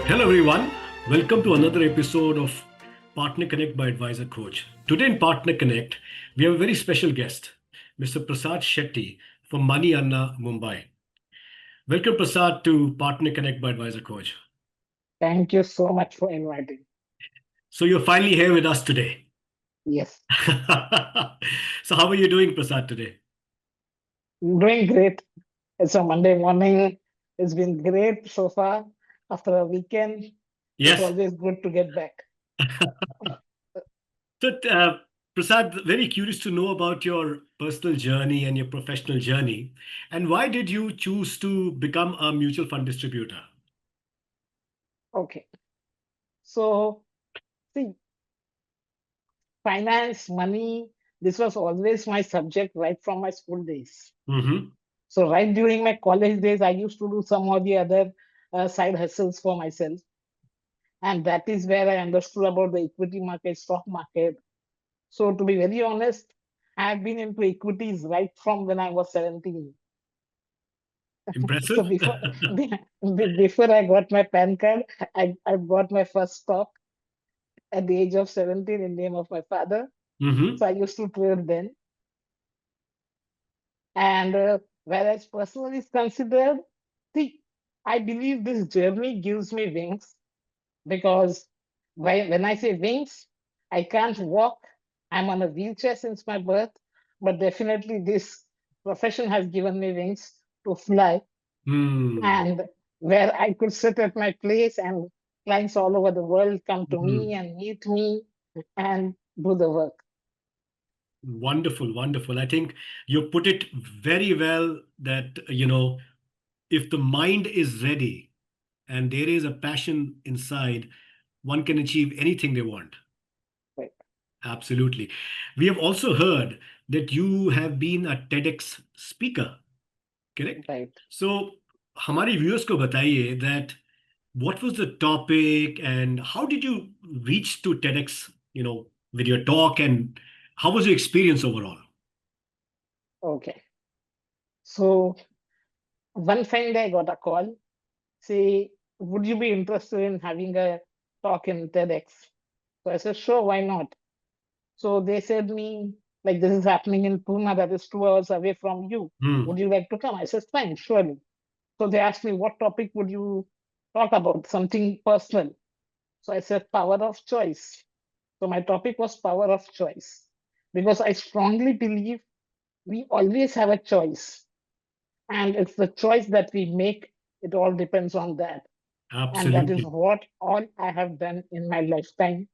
Hello, everyone. Welcome to another episode of Partner Connect by Advisorkhoj. Today in Partner Connect, we have a very special guest, Mr. Prasad Shetty from MoneyAnna, Mumbai. Welcome, Prasad, to Partner Connect by Advisorkhoj. Thank you so much for inviting. So you're finally here with us today. Yes, So how are you doing, Prasad, today? doing great. It's a Monday morning. It's been great so far. After a weekend, it's Yes. always good to get back. So, Prasad, very curious to know about your personal journey and your professional journey. And why did you choose to become a mutual fund distributor? Okay. So, see, finance, money, this was always my subject right from my school days. Mm-hmm. So, right during my college days, I used to do some or the other side hustles for myself. And that is where I understood about the equity market, stock market. So, to be very honest, I have been into equities right from when I was 17. So Impressive. before I got my PAN card, I bought my first stock at the age of 17 in name of my father. Mm-hmm. So I used to trade then. And whereas personally is considered, see, I believe this journey gives me wings because when I say wings, I can't walk. I'm on a wheelchair since my birth, but definitely this profession has given me wings to fly Hmm. and where I could sit at my place and clients all over the world come to me Hmm. and meet me and do the work. Wonderful, wonderful. I think you put it very well that, if the mind is ready and there is a passion inside, one can achieve anything they want. Right, Absolutely. We have also heard that you have been a TEDx speaker, correct? right. So, हमारे viewers को बताइए that what was the topic and how did you reach to TEDx, with your talk, and how was your experience overall? Okay. So one fine day I got a call, say, would you be interested in having a talk in TEDx? So I said, sure, why not? So they said me, like this is happening in Pune, that is 2 hours away from you. Hmm. Would you like to come? I said, fine, surely. So they asked me, what topic would you talk about? Something personal. So I said, power of choice. So my topic was power of choice because I strongly believe we always have a choice. And it's the choice that we make, it all depends on that. And that is Absolutely. what all I have done in my lifetime.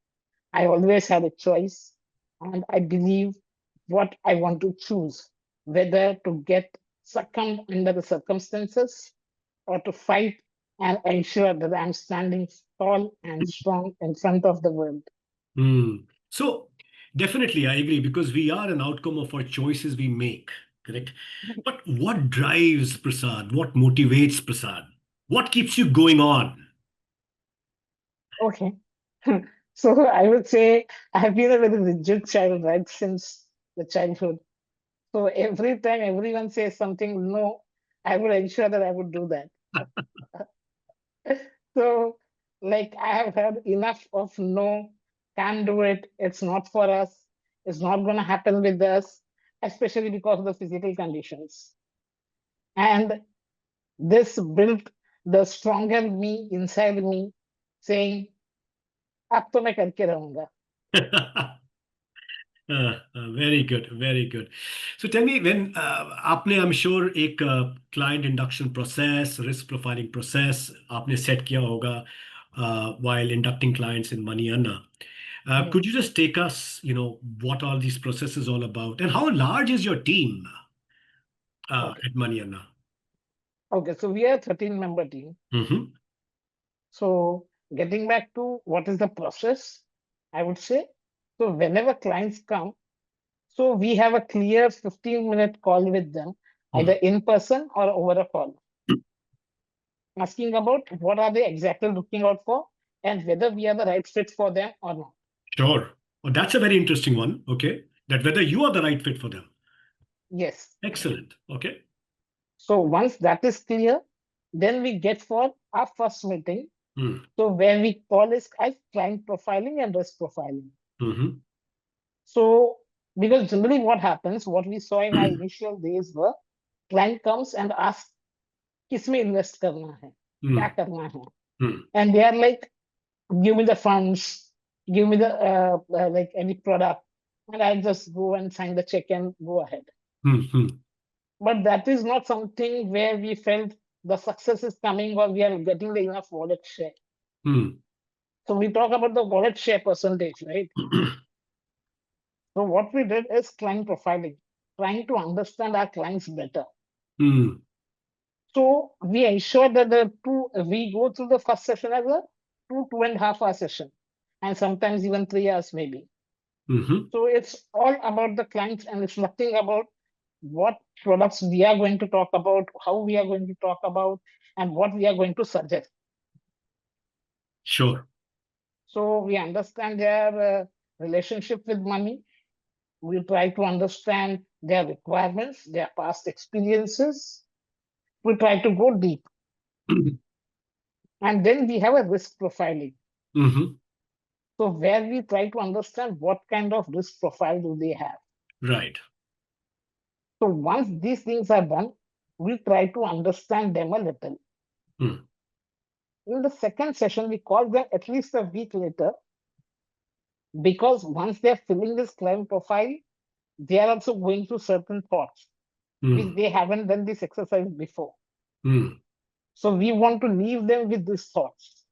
I always had a choice, and I believe what I want to choose, whether to get succumbed under the circumstances or to fight and ensure that I'm standing tall and strong in front of the world. Hmm. So, definitely, I agree because we are an outcome of our choices we make, correct? But what drives Prasad? What motivates Prasad? What keeps you going on? Okay. So I would say I have been a very rigid child right since the childhood. So every time everyone says something no, I would ensure that I would do that. So like I have heard enough of no, can't do it, it's not for us, it's not gonna happen with us, especially because of the physical conditions. And this built the stronger me inside me saying, अब तो मैं करके रहूंगा. Very good, very good. So tell me, when आपने, I'm sure, एक client induction process, risk profiling process आपने set किया होगा while inducting clients in MoneyAnna. Could you just take us, what all these processes all about, and how large is your team Okay. at MoneyAnna? Okay, so we are a 13-member team. Mm-hmm. So getting back to what is the process, I would say. So whenever clients come, so we have a clear 15-minute call with them, either in person or over a call, asking about what are they exactly looking out for and whether we are the right fit for them or not. Sure. Oh, that's a very interesting one. Okay. That whether you are the right fit for them. Yes. Excellent. Okay. So once that is clear, then we get for our first meeting. Mm. So where we call this as client profiling and risk profiling. Mm-hmm. So because generally what happens, what we saw in our initial days were client comes and asks, किसमें invest करना है, क्या Mm. करना है, Mm. and they are like, give me the funds, give me the like any product, and I'll just go and sign the check and go ahead. Mm-hmm. But that is not something where we felt the success is coming or we are getting the enough wallet share. Mm. So we talk about the wallet share percentage, right? So what we did is client profiling, trying to understand our clients better. Mm. So we ensure that we go through the first session as a 2.5 hour session, and sometimes even 3 hours maybe. Mm-hmm. So it's all about the clients and it's nothing about what products we are going to talk about, how we are going to talk about, and what we are going to suggest. Sure. So we understand their relationship with money. We try to understand their requirements, their past experiences. We try to go deep. And then we have a risk profiling. Mm-hmm. So where we try to understand what kind of risk profile do they have. Right. So once these things are done, we try to understand them a little. Mm. In the second session, we call them at least a week later, because once they're filling this client profile, they are also going through certain thoughts, which Mm. they haven't done this exercise before. Mm. So we want to leave them with these thoughts,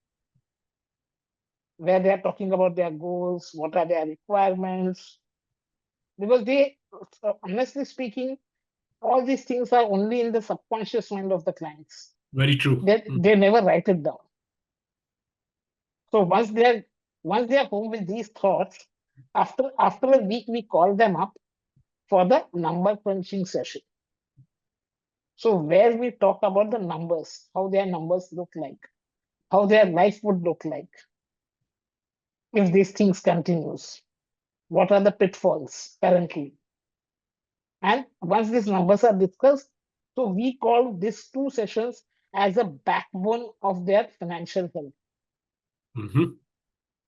where they are talking about their goals, what are their requirements, because they, honestly speaking, all these things are only in the subconscious mind of the clients. Very true. They never write it down. So once they are home with these thoughts, after a week, we call them up for the number crunching session. So where we talk about the numbers, how their numbers look like, how their life would look like if these things continues. What are the pitfalls currently? And once these numbers are discussed, so we call these two sessions as a backbone of their financial health. Mm-hmm.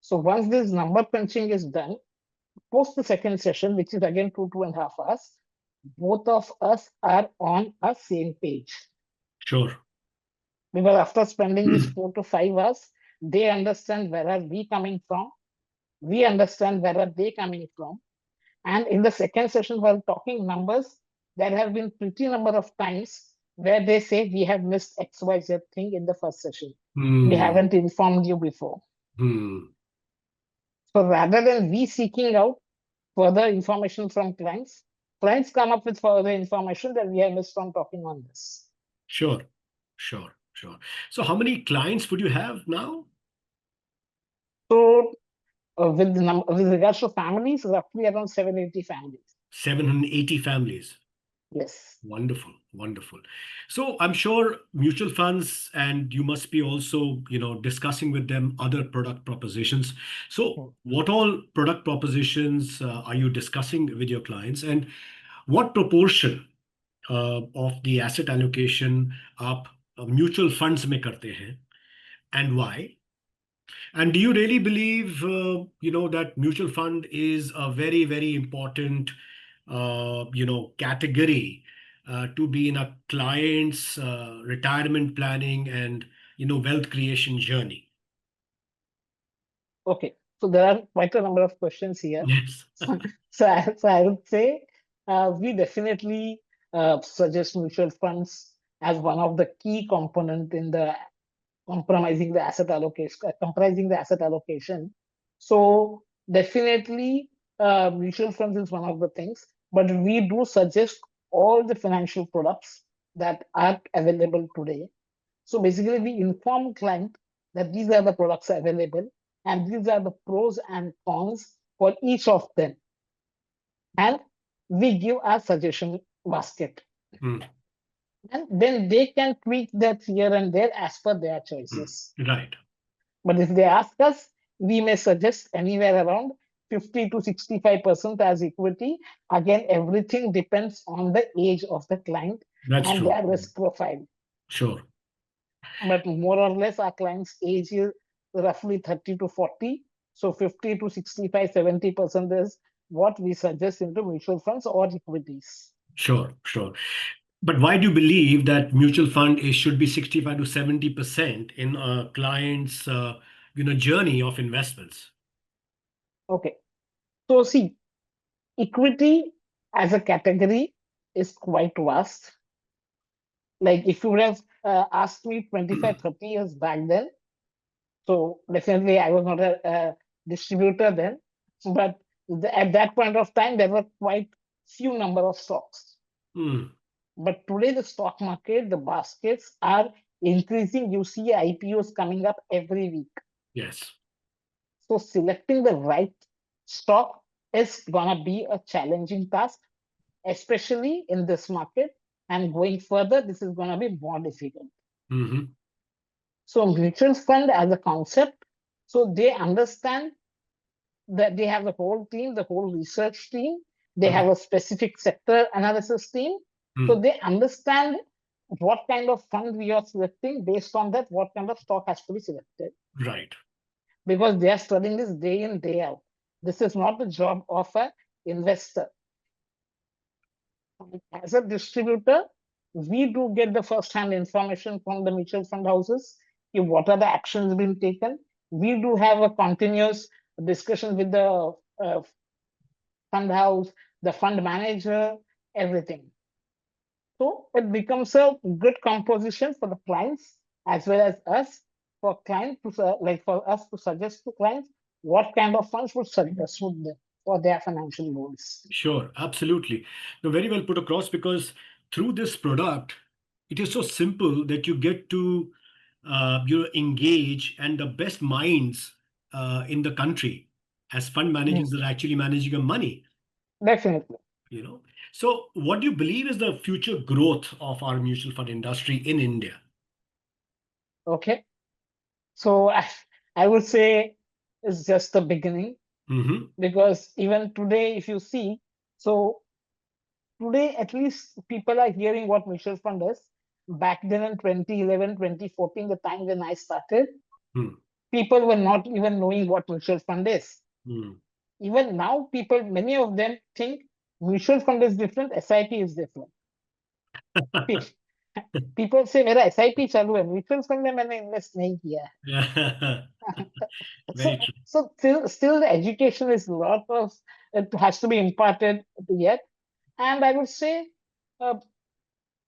So once this number crunching is done, post the second session, which is again 2.5 hours, both of us are on a same page. Sure. Because after spending these 4 to 5 hours, they understand where are we coming from, we understand where are they coming from. And in the second session, while talking numbers, there have been pretty number of times where they say we have missed XYZ thing in the first session. We Mm. haven't informed you before. Mm. So rather than we seeking out further information from clients, clients come up with further information that we have missed on talking on this. Sure. Sure. Sure. So how many clients would you have now? So with regards to families, roughly around 780 families. 780 families. Yes. Wonderful, wonderful. So I'm sure mutual funds, and you must be also, discussing with them other product propositions. So Hmm. what all product propositions are you discussing with your clients, and what proportion of the asset allocation आप mutual funds में करते हैं, and why? And do you really believe, that mutual fund is a very, very important, category to be in a client's retirement planning and, wealth creation journey? Okay. So there are quite a number of questions here. Yes. So I would say we definitely suggest mutual funds as one of the key component in the comprising the asset allocation. So definitely mutual funds is one of the things, but we do suggest all the financial products that are available today. So basically we inform client that these are the products available and these are the pros and cons for each of them. And we give our suggestion basket. Mm, And then they can tweak that here and there as per their mm. choices. Right. But if they ask us, we may suggest anywhere around 50 to 65% as equity. Again, everything depends on the age of the client That's and true. their risk profile. Sure. but more or less our clients' age is roughly 30 to 40. So 50 to 65, 70% is what we suggest into mutual funds or equities. Sure, sure. But why do you believe that mutual fund should be 65 to 70% in a client's journey of investments? Okay. So see, equity as a category is quite vast. Like if you would have asked me 25, 30 years back then, so definitely I was not a distributor then, but at that point of time, there were quite few number of stocks. Hmm. But today, the stock market, the baskets are increasing. You see IPOs coming up every week. Yes. So selecting the right stock is gonna be a challenging task, especially in this market. And going further, this is gonna be more difficult. Hmm. So mutual fund as a concept, so they understand that they have the whole team, the whole research team. They have a specific sector analysis team. So they understand what kind of fund we are selecting. Based on that, what kind of stock has to be selected. Right. Because they are studying this day in, day out. This is not the job of an investor. As a distributor, we do get the first-hand information from the mutual fund houses. What are the actions being taken? We do have a continuous discussion with the fund house, the fund manager, everything. So it becomes a good composition for the clients as well as us, for client to for us to suggest to clients what kind of funds would suit them for their financial goals. Sure, absolutely. No, very well put across because through this product, it is so simple that you get to engage and the best minds in the country as fund managers Mm, that are actually managing your money. definitely. You know. So, what do you believe is the future growth of our mutual fund industry in India? Okay. So I would say it's just the beginning, Hmm. because even today, if you see, so today at least people are hearing what mutual fund is. Back then in 2011, 2014, the time when I started, Hmm. people were not even knowing what mutual fund is. Hmm. Even now, people, many of them think mutual fund is different, SIP is different. Pe- People say मेरा SIP चालू है, mutual fund में मैंने invest नहीं किया है. Very So, true. so still the education is a lot of, it has to be imparted yet. And I would say, uh,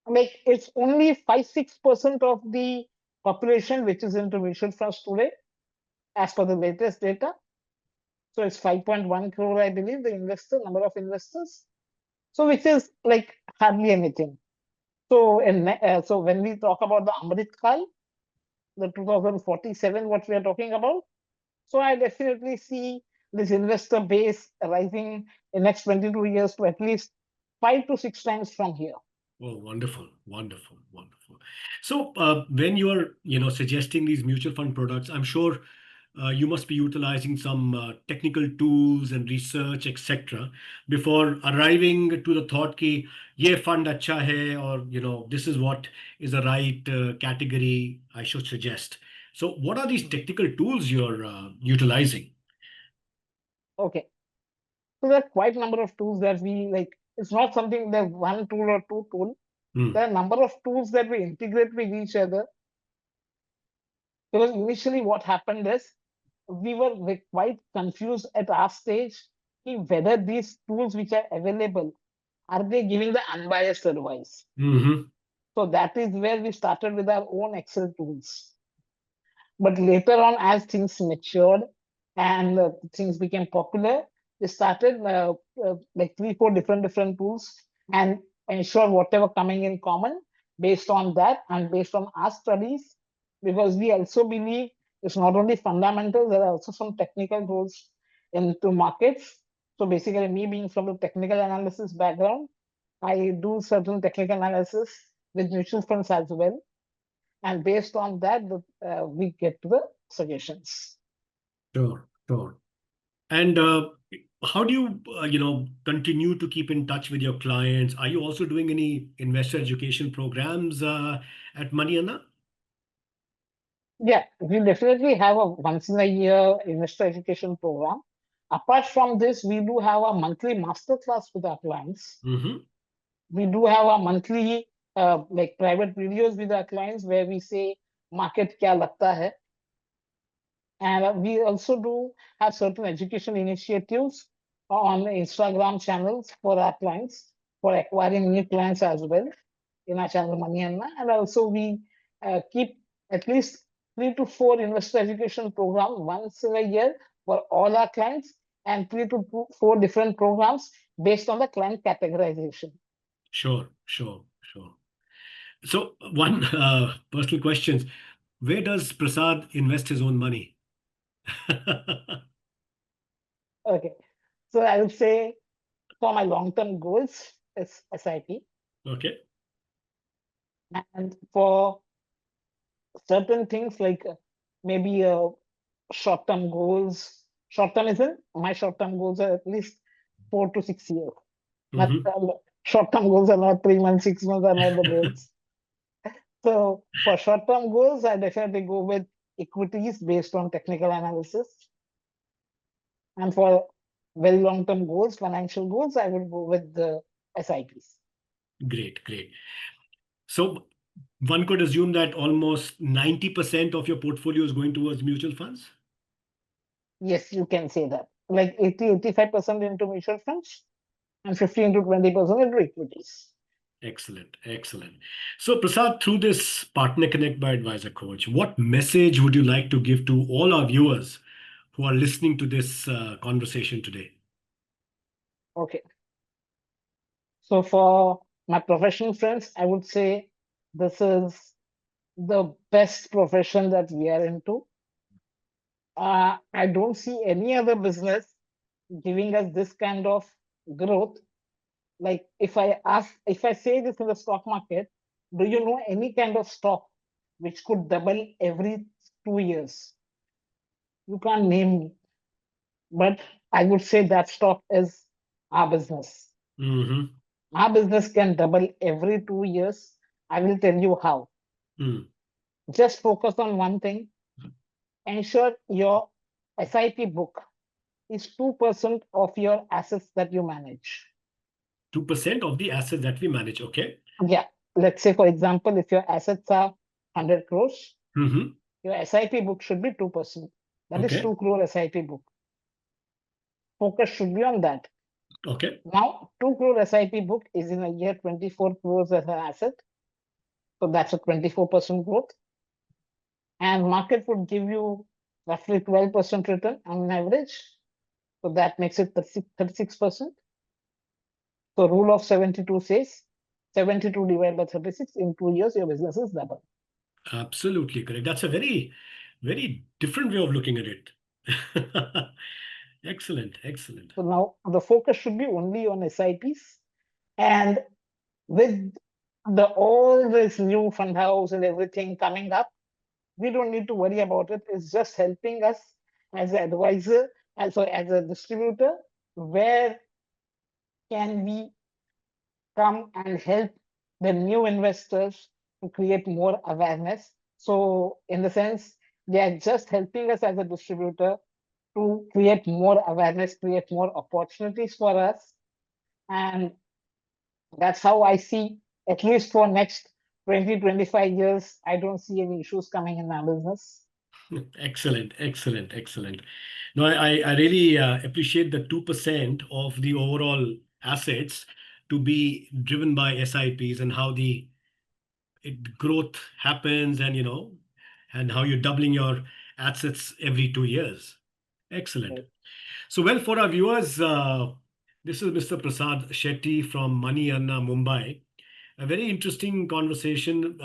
like it's only 5-6% of the population which is into mutual funds today, as per the latest data. So it's 5.1 crore, I believe, the number of investors. So which is like hardly anything. So when we talk about the Amrit Kal, the 2047, what we are talking about, so I definitely see this investor base rising in next 22 years to at least 5 to 6 times from here. Oh, wonderful, wonderful, wonderful. So, when you are, suggesting these mutual fund products, I'm sure you must be utilizing some technical tools and research, etc., before arriving to the thought कि ये fund अच्छा है, or this is what is the right category I should suggest. So, what are these technical tools you're utilizing? Okay. So there are quite a number of tools that we like. It's not something that one tool or two tool. Hmm. There are a number of tools that we integrate with each other. Because initially what happened is we were quite confused at our stage whether these tools which are available, are they giving the unbiased advice? Mm-hmm. So that is where we started with our own Excel tools. But later on, as things matured and things became popular, we started like 3, 4 different tools and ensure whatever coming in common based on that and based on our studies, because we also believe it's not only fundamentals, there are also some technical tools into markets. So basically, me being from the technical analysis background, I do certain technical analysis with mutual funds as well, and based on that, we get to the suggestions. Sure, sure. And how do you, continue to keep in touch with your clients? Are you also doing any investor education programs at MoneyAnna? Yeah, we definitely have a once in a year investor education program. Apart from this, we do have a monthly master class with our clients. Mm-hmm. We do have a monthly like private videos with our clients where we say market kya lagta hai. And we also do have certain education initiatives on Instagram channels for our clients for acquiring new clients as well in our channel MoneyAnna. And also we keep at least 3 to 4 investor education programs once in a year for all our clients, and 3 to 4 different programs based on the client categorization. Sure, sure, sure. So one personal question: where does Prasad invest his own money? Okay, so I would say for my long-term goals is SIP, Okay. and for certain things like maybe short-term goals. Short-term isn't my short-term goals are at least 4 to 6 years. Not Mm-hmm. short-term goals are not 3 months, 6 months are not the goals. So for short-term goals, I definitely go with equities based on technical analysis. And for very long-term goals, financial goals, I would go with the SIPs. Great, great. So one could assume that almost 90% of your portfolio is going towards mutual funds? Yes, you can say that. Like 85% into mutual funds and 15 to 20% into equities. Excellent, excellent. So, Prasad, through this Partner Connect by Advisorkhoj, what message would you like to give to all our viewers who are listening to this conversation today? Okay. So for my professional friends, I would say this is the best profession that we are into. I don't see any other business giving us this kind of growth. Like if I say this in the stock market, do you know any kind of stock which could double every 2 years? You can't name me, but I would say that stock is our business. Mm-hmm. Our business can double every 2 years. I will tell you how. Mm. Just focus on one thing. Ensure your SIP book is 2% of your assets that you manage. 2% of the assets that we manage. Okay. Yeah. Let's say, for example, if your assets are 100 crores, Mm-hmm. your SIP book should be 2%. That is Okay. 2 crore SIP book. Focus should be on that. Okay. Now, 2 crore SIP book is in a year 24 crores as an asset. So that's a 24% growth. And market would give you roughly 12% return on average. So that makes it 36%. So rule of 72 says 72 divided by 36 in 2 years, your business is double. Absolutely correct. That's a very, very different way of looking at it. Excellent, excellent. So now the focus should be only on SIPs. And with the all this new fund house and everything coming up, we don't need to worry about it. It's just helping us as an advisor, also as a distributor, where can we come and help the new investors to create more awareness. So in the sense, they are just helping us as a distributor to create more awareness, create more opportunities for us. And that's how I see, at least for next 20, 25 years, I don't see any issues coming in our business. Excellent, excellent, excellent. No, I really appreciate the 2% of the overall assets to be driven by SIPs and how the growth happens and, and how you're doubling your assets every 2 years. Excellent. Right. So, well, for our viewers, this is Mr. Prasad Shetty from MoneyAnna, Mumbai. A very interesting conversation.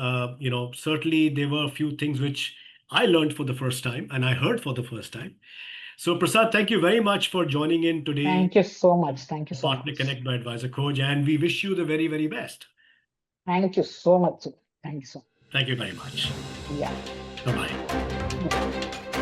Certainly there were a few things which I learned for the first time and I heard for the first time. So, Prasad, thank you very much for joining in today, Thank you so much. Thank you so Partner much. Connect by Advisorkhoj, and we wish you the very, very best. Thank you so much. Thank you so Thank you very much. much. Yeah. Bye bye.